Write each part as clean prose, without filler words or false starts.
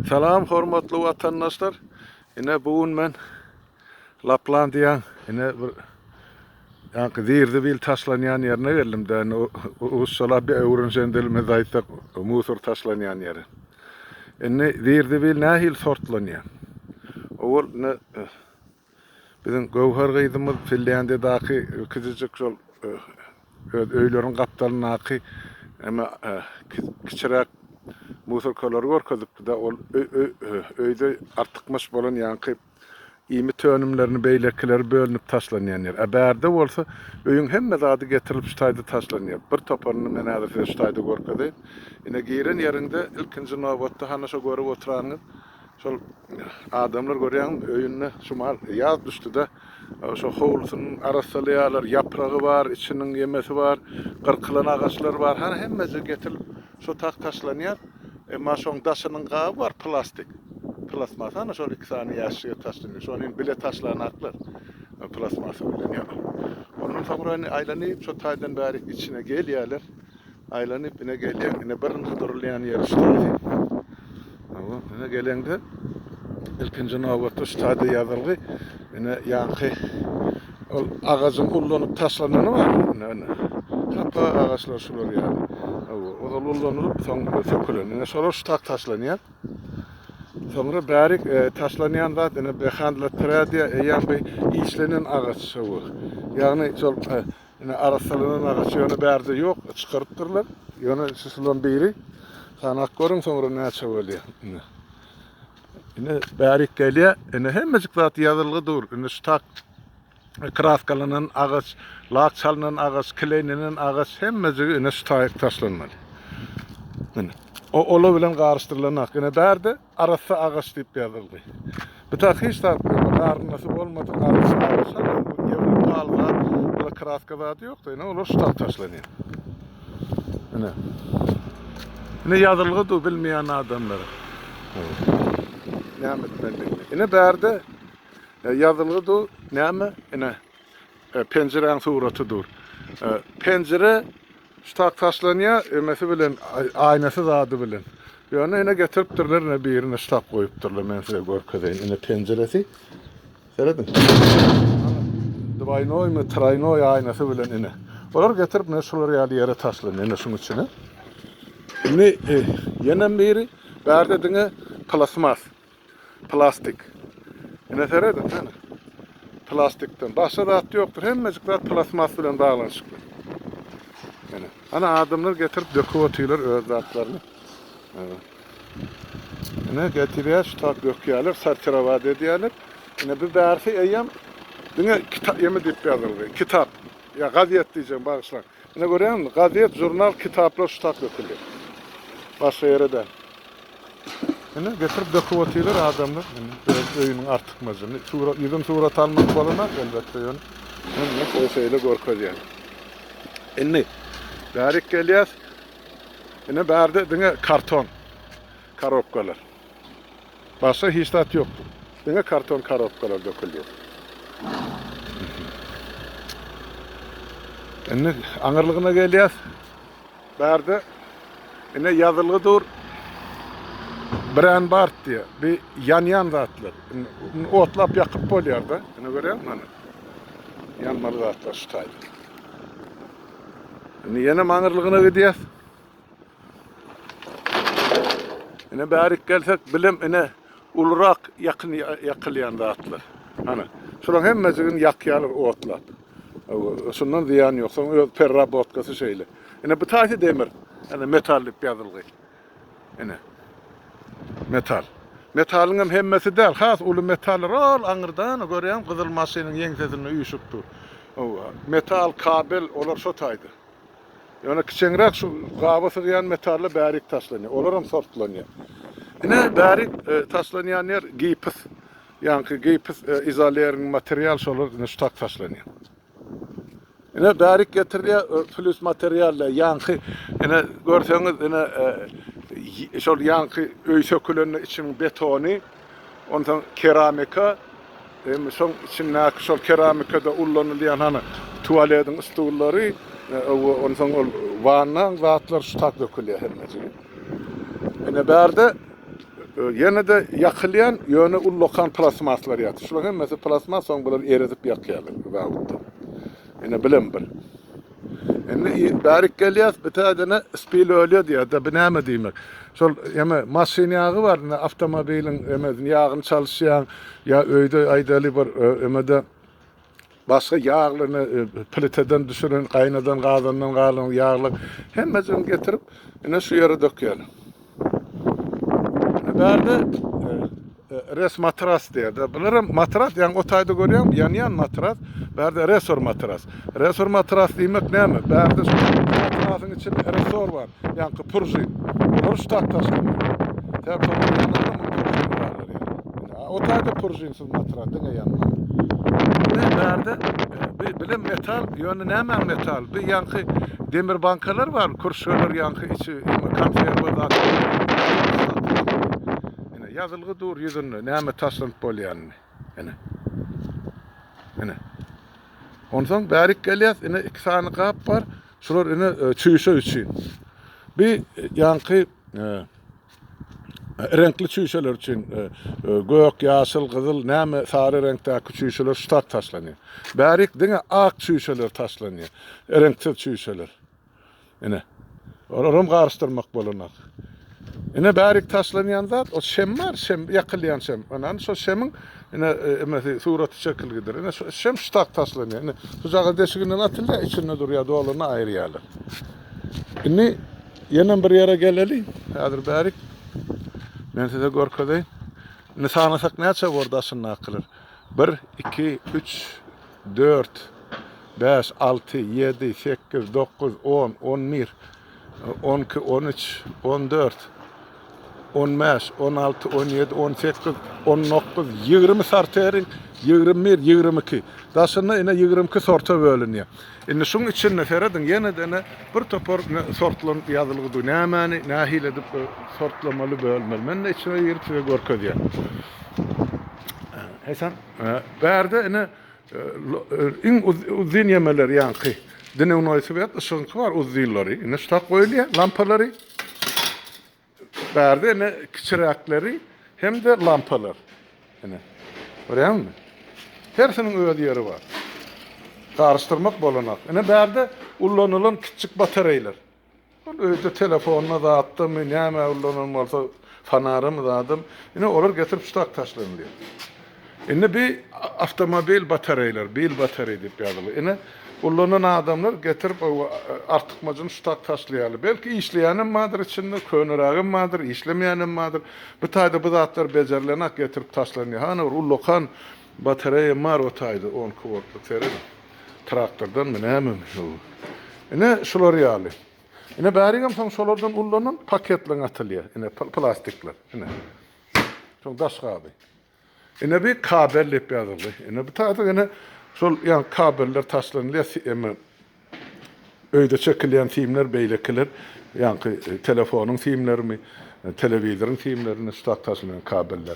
Salam hormatly vatandaşlar. Ine bugün men Laplandiýa ine bir ýa-ni zirdi bil taşlanýan ýerine geldim de ussala bir öwrünjendelme zaýtda musor taşlanýan ýeri. Ine zirdi bil nähil sortlanýan. Ol ne bizim gowhar gyýdymyz Finlandiyadaky küçücük şol öýlerin gapdalynaky ama kiçirak musor kolary görkezipdi da ol öýde artykmaş bolan ýa-ni imi tönümlerini beýlekleri bölünüp taşlanýan ýer. Bärde bolsa öýüň hemme zady getirilip ştaýda taşlanýar. Bir toparyny men häzir ştaýda görkezip, ine giren ýerinde ilkinji nowbatda hana şo görüp oturanyň şol adamlar görýän öýünde şumal ýaz düşdi de şo howlusynyň arasalyalar, ýapragy bar, içiniň ýemesi bar, gyrkylan agaçlar bar. Hana hemmesi getirilip şo taşlanýar. Emma şoň daşynyň gaby bar plastik. Plasmas ana şol 2 sany ýaşyga taşlanýar. Şonuň bile taşlanaklar. Plasmasy bilen ýa. Onun sonra aýlanyp şo taýdan bäri içine gelýärler. Aýlanyp ine gelýär. Ine birinji durulýan ýer ştaýdy. Ine gelende ilkinji nowbatda ştaýda ýazylgy ine ýa-ni ol agaçyň ullanyp taşlanany bar. Ine kapa agaçlar şular ýa. O da ullanyp soň sökülen. Ine şol ştak taşlanýar. Sonra bärik taşlanýan zat ine behandlatyrady ýa bir işlenen agaç şowy. Ýagny şol ine arasalynan agaç ýöne bärde ýok, çykarypdyrlar. Ýöne şulan biri sanak görüň soňra näçe bolýar. Ine bärik gelýär, ine hemmejik zat ýazylgy dur. Ine ştak kraskalanan agaç, lak çalınan agaç, kilenen agaç hemmejik ine ştaýyk taşlanmaly. Ine ola bilen garşdyrylanak. Ine bärde arasa agaç diýip ýazyldy. Bu hiç de garnasy bolmady, arasa agaç. Ýewre palzat, ola kraska zady ýok da, ine olar ştak taşlanýar. Ine ýazylgy du bilmeýän adamlara. Näme etmeli? Ine bärde ýazylgy du näme? Ine penjireň suratydyr. Penjire ştak taşlanýar, emesi bilen aýnasy zady bilen. Ýöne ine getiripdirler, ne birine ştak goýupdyrlar, men size görkezeýin. Ine penjiresi. Seredin. Dwaynoy mu traynoy aýnasy bilen ine. Olar getirip ne şolar ýaly ýere taşlanýar, ine şuň içine. Ine ýene biri bärde diňe plasmas. Plastik. Ine seredin, hana. Plastikden. Başga zat ýokdur, hemmejik zat plasmas bilen baglanyşykly. Ana adamlar getirip döküp otylar öz zatlaryny. Ine getirýär, ştak dökýärler, sarçyrawat edýärler. Ine bir bärsi eýem diňe kitap ýeme diýip ýazyldy. Kitap. Ya gaziýet diýjem bagyşlar. Ine görýärmi? Gaziýet, jurnal, kitaplar ştak dökülýär. Başga ýerden. Ine getirip döküp otylar adamlar. Öýüniň artykmasyny, ýüzüm surat almak bolana elbetde ýöne. Ine o şeýle görkezýär. Ine bärik gelýär. Ine bärde diňe karton korobkalar. Başga hiç zat ýokdur. Diňe karton korobkalar dökülýär. Ine aňyrlygyna gelýär. Bärde ine ýazylgy dur. Brandbart diye bir yan zatlar. Otlap yakıp bolýar da. Ine görýärmi mana? Yanmaly zatlar ştaýdy. Ine ýene maňyrlygyna gidýär. Ine bärik gelsek bilim ine ulrak yakılyan zatlar. Ana şolar hemmesigin yakýarlar otlap. Şundan ziyan ýok. Soň öz perrabotkasy şeýle. Ine bu taýsy demir. Ine metal diýip ýazylgy. Ine metal. Metalyň hemmesi däl, has uly metal rol aňyrdan görýän gyzyl maşynyň ýeňsesini üýşüpdir. Metal kabel olar şo taýdy. Ýöne kiçiňrek şu gabasy ýan metalle bärik taşlanýar. Olar hem sortlanýar. Ine bärik taşlanýan ýer gipis. Ýani gipis izolering material şolar ştak taşlanýar. Ine bärik getirýär plus materialle ýani ine görseňiz ine şol ýani öý söküleni için betoni, ondan keramika, şoň içinde şol keramikada ullanylýan hana tualetin stulları, ondan ol vannaň zatlar ştak dökülýär hemmesi. Ine bärde Yine de yakılayan yönü ullokan plasmaslar yatır. Şular hem mesela plasmas son bular eridip yakyalar. Vağutta. Yine bilim bir. Yani barik geliyor bir tane spil ölüyor diye da bineme demek. Şol yeme masin yağı var ne avtomobilin yeme yağını çalışan ya öyde aydalı bir yeme başka yağlarını pliteden düşüren kaynadan gazından galan yağlar hemmesini getirip yine su yere döküyorlar. Berde res matras diye de bilirim matras yani o tayda görüyorum yan matras berde resor matras. Resor matras demek ne mi? Berde matrasın içinde resor var. Yani purjin. Olur stak taşlanıyor. Tabi onun yanında mı purjin varlar yani. O tayda purjinsiz matras dine yanma. Ne berde bilim metal yönü ne hemen metal. Bir yankı demir bankalar var. Kursörler yankı içi konserve zaten. Yazılgı dur yüzünü, näme taşlanıp bolýanyny. Ene. Ondan bärik gelýär, ene iki sany kap bar. Şular ene çüýşe üçin. Bir ýanky renkli çüýşeler üçin gök, ýaşyl, gyzyl, näme sary renkdäki çüýşeler ştat taşlanýar. Bärik diňe ak çüýşeler taşlanýar. Renksiz çüýşeler. Ene. Oram garşdyrmak bolanak. Ine bärik taşlanýan zat, o şem var, şem ýakylýan şem. Anan şo şemiň ine suraty çekilgidir. Ine şem ştak taşlanýar. Ine tuzagy deşiginden atylýar, içinde durýar, dolaryny aýrýarlar. Ine ýene bir ýere geleli, häzir bärik men size görkedeýin. Ine sanasak näçe gordasyny akylyr? 1, 2, 3, 4, 5, 6, 7, 8, 9, 10, 11, 12, 13, 14, 15, 16, 17, 18, 19, 20 sarterin, 21, 22. Daşyny ine 22 sorta bölünýär. Ine şuň içinde seredin ýene de bir topor sortlan ýazylgy du. Nämäni nähil edip sortlamaly bölmeli. Men de içine ýerip görkezýär. Hesan bärde ine in uzun yemeler ýanky. Dine unaýsybet ışıgı var uzunlary. Ine ştak goýulýar, lampalary. Bärde ine kiçiräkleri hem de lampalar. Ine. Görýärmi? Hersiniň öz ýeri var. Garşdyrmak bolanak. Ine bärde ullanylan kiçik batareýler. Ol öýde telefonyna zatdym, näme ullanan bolsa fanarym zatdym. Ine olar getirip ştak taşlanýar. Ine bir avtomobil batareýler, bil batareý diýip ýazylyr. Ine ullanan adamlar getirip artykmagyny ştak taşlaýarlar. Belki işleýänem madyr içinde, könürägim madyr, işlemýänem madyr. Bu taýda bu zatlar bejerlenek getirip taşlanýar. Hany ullokan batareýa mar o taýda 10 kilowattlyk serin. Traktordan mı näme? Ine şular ýaly. Ine bärigem soň şolardan ullanan paketler atylýar. Ine plastikler. Ine. Soň daşgaby. Ine bir kabel diýip ýazylyr. Ine bu taýda ine şol ýa kabeller taşlanýar, öýde çekilýän filmler beýlekiler, ýa telefonyň filmlerimi, telewizoryň filmlerini ştak taşlanan kabeller.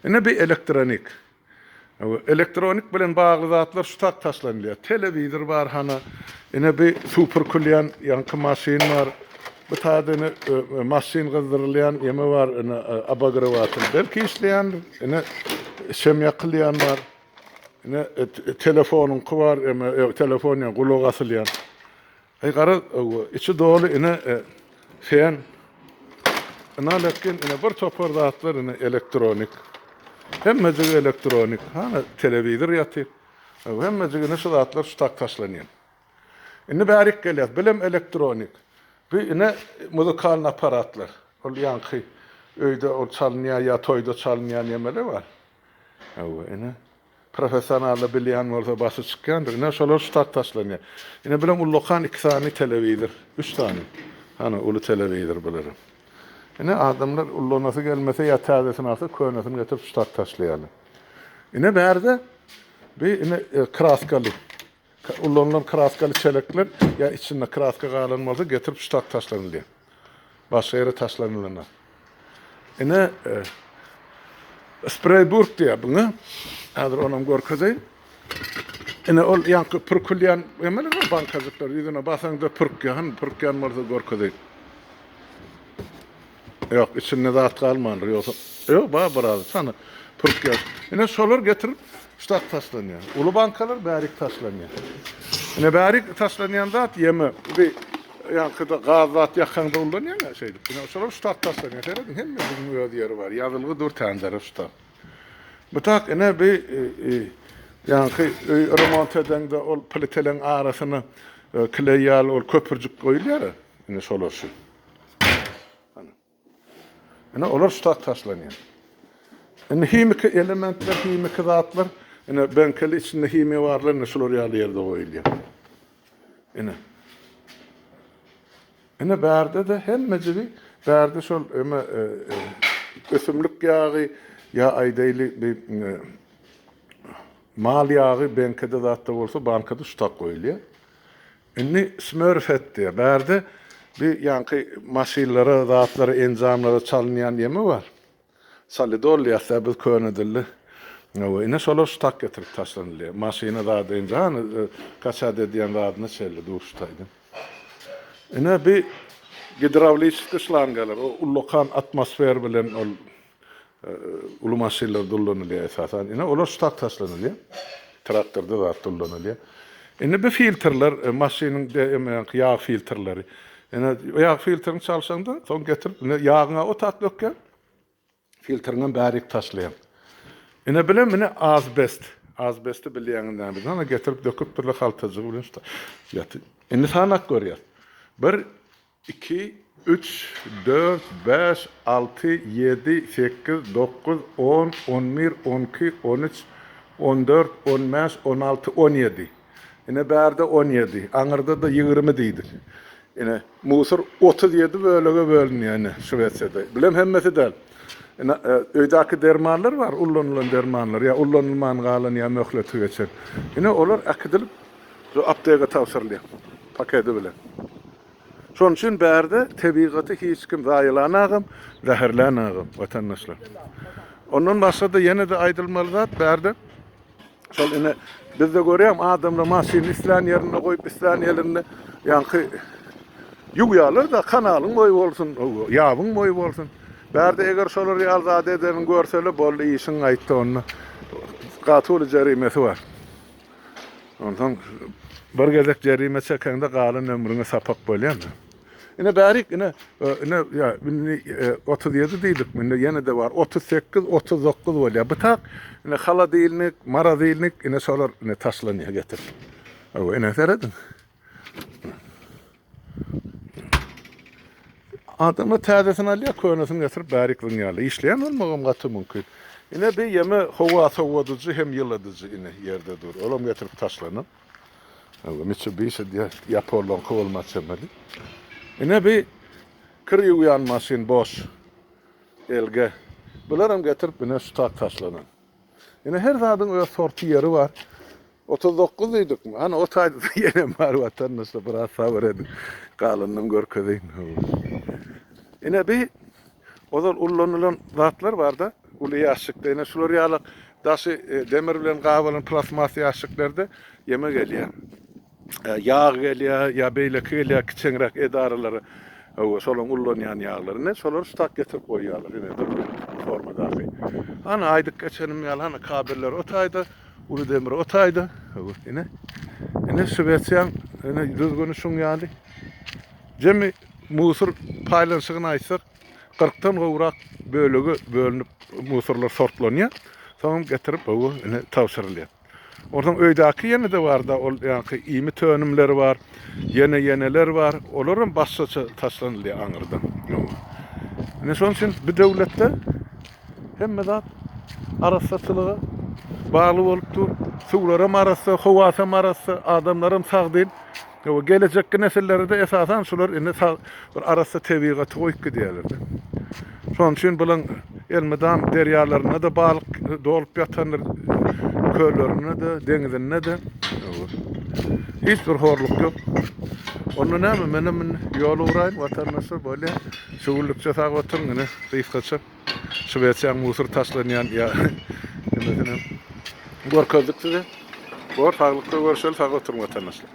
Ine bir elektronik. Elektronik bilen bagly zatlar ştak taşlanýar. Telewizor bar hana, ine bir superkulýan ýanky maşin var. Bu taýda maşin gyzdyrylýan ýeme var, ine abagrewatyl belki işleýän, ine şem ýakylýan var. Ine telefonun var, telefonyň gulak asylýan. Gara içi dolu ine fen. Ina lekin ine bir topar zatlar ine elektronik. Hemmesi elektronik. Hana telewizor ýatyr. Hemmesi ine şu zatlar ştak taşlanýar. Ine bärik gelýär, bilim elektronik. Bu ine muzikal aparatlar. Ol ýanky öýde ol çalynýar ýa toýda çalynýan ýemeler var. Ine professional bilýän bolsa basy çykýandyr. Ine şolar ştat taşlanýar. Ine bilen ullokan 2 tane telewizor, 3 tane. Hana ulu telewizor bilirim. Ine adamlar ullanasy gelmese ýa täzesini alsa könesini getirip ştat taşlaýarlar. Ine bärde bir ine kraskaly. Ullanan kraskaly çelekler ýa içinde kraska galanmaly getirip ştat taşlanýar. Başga ýere taşlanýar. Ine Sprayburg diýip bunu. Häzir onam görkedeýin. Ine ol ýanky pürkülýän emeler bankazyklar ýüzüne basaňda pürkýän bolsa görkedeýin. Yok, içinde zat kalmanır. Yok, biraz sana pırk yaz. Yine solar getirip stat taslanıyor. Ulu bankalar bärik taslanıyor. Yine bärik taslanyan zat yeme bir yankıda gazat yakanda kullanıyor ya şeydi. Yine solar stat taslanıyor. Seyredin hem bunun öyle yeri var. Yazılgı dur tendere stat. Bu tak yine bir yankı remont eden de ol plitelen arasına kleyal ol köpürcük koyuluyor ya. Yine solar şu. Yine olar stat taslanıyor. Yani himik elementler, himik zatlar, yani benkeli içinde himi varlar, ne şolor yerde koyuluyor. Yani bärde de hem mecibi, bärde şol ösümlük yağı, ya aydaylı bir mal yağı benkede zatta olsa bankada stat koyuluyor. Yani smörfet diye, bärde bir yankı masillara, zatlara, enzamlara çalınyan yemi var. Salidol ya sabit könedilli. Ine solar stak getirip taslanılıyor. Masine daha deyince hani kaça dediyen rahatına çelli duruştaydı. Ine bir hidravlik ıslangalar. O lokan atmosfer bilen ulu masiller dullanılıyor esasen. Ine olar stak taslanılıyor. Traktörde da dullanılıyor. Ine bir filtrler, masinin yağ filtrleri. Ine yağ filtrini çalışan da son getirip yağına o tat dökken filtrinin bärik taşlayan. Ine bilen mine azbest. Azbesti bilýäňinden bilen. Ana getirip döküp birle haltazy bilen usta. Ýaty. Ine sanak görýär. 1 2 3 4 5 6 7 8 9 10 11 12 13 14 15 16 17. Ine bärde 17. Aňyrda da 20 diýdi. Ine musur 37 bölege bölünýär ine Şwetsiyada. Bilen hemmesi del. Öydaki dermanlar var, ullanılan dermanlar. Ya ullanılman galan ya möhleti geçer. Yine olar akıdılıp aptega tavsirliyor. Paketi bilen. Şonun için bärde tebigatı hiç kim zayilanagım, zahirlanagım vatandaşlar. Ondan başka da yine de aydılmalı zat bärde. Şol yine biz de görýäm adamlar maşyny islan yerine koyup islan yerine yankı yugyalır da kanalın boyu bolsun, ýabyň boyu bolsun. Bärde eger şolar ýalzat edeni görsele boldy işin aýtdy onu. Gatul jerimesi var. Ondan bir gezek jerime çekende galan ömrüne sapak bolýar. Ine bärik ine ya 37 diýdik. Minde ýene de var 38 39 bolýar. Bu tak ine hala diýilnik, mara diýilnik ine şolar ine taşlanýar getir. Ine seredin. Adamı täzesini alýar, könesini getirip bärikliň ýaly. Işleýän bolmagam gaty mümkin. Ine bir ýeme howa sowadyjy hem ýyladyjy ine ýerde dur. Olam getirip taşlanan. Mitsubishi diýär, ýapolon kowalmaçymady. Ine bir kir ýuýan maşin boş. Elge. Bularam getirip ine stak taşlanan. Ine her zadyň öz sorty ýeri var. 39 diýdik. Ana o taýda ýene bar watandaşlar biraz sabır edin. Galanyň görkedeýin. Ine bir ozal ullanılan zatlar var da ulu ýaşykda ine şular ýaly daşy demir bilen gabalan plasmas ýaşyklarda ýeme gelýär. Yağ gelýär, ýa beýle kelýär kiçenrek edaralary. Şolaň ullanýan ýağlaryny şolar stak getirip goýýarlar ine formadaky. Ana aýdyk geçenim ýaly ana kabirler o taýda, ulu demir o taýda. Ine Şwetsiýan ine düzgün şuň ýaly. Jemi musur paylanşygyny aýtsak 40-tan gowrak bölegi bölünip musurlar sortlanýar. Soň getirip bu ine tawsyrylýar. Oradan öýdäki ýene de var da ol ýa-ni imi tönümleri var, ýene-ýeneler var. Olaryň başçaça taşlanylýar aňyrdan. Ine şoň üçin bir döwletde hemme zat arasatçylygy bagly bolup dur. Suwlara marasy, howasa marasy, adamlarym sagdyn. Gelecek nesillerde de esasen şular ine bir arasy tebigaty goýup gidýärler. Şoň üçin bulan elmedam derýalaryna da balyk dolup ýatanlar, köllerine de, deňizine de. Hiç bir horluk ýok. Onu näme menem ýol uraýyn watandaşlar böyle şuwlukça sag oturgyny, gyýykaça. Şwetsiýan musur taşlanýan ýa görkezdik size. Bor sağlıkta görüşelim, sağ oturun vatandaşlar.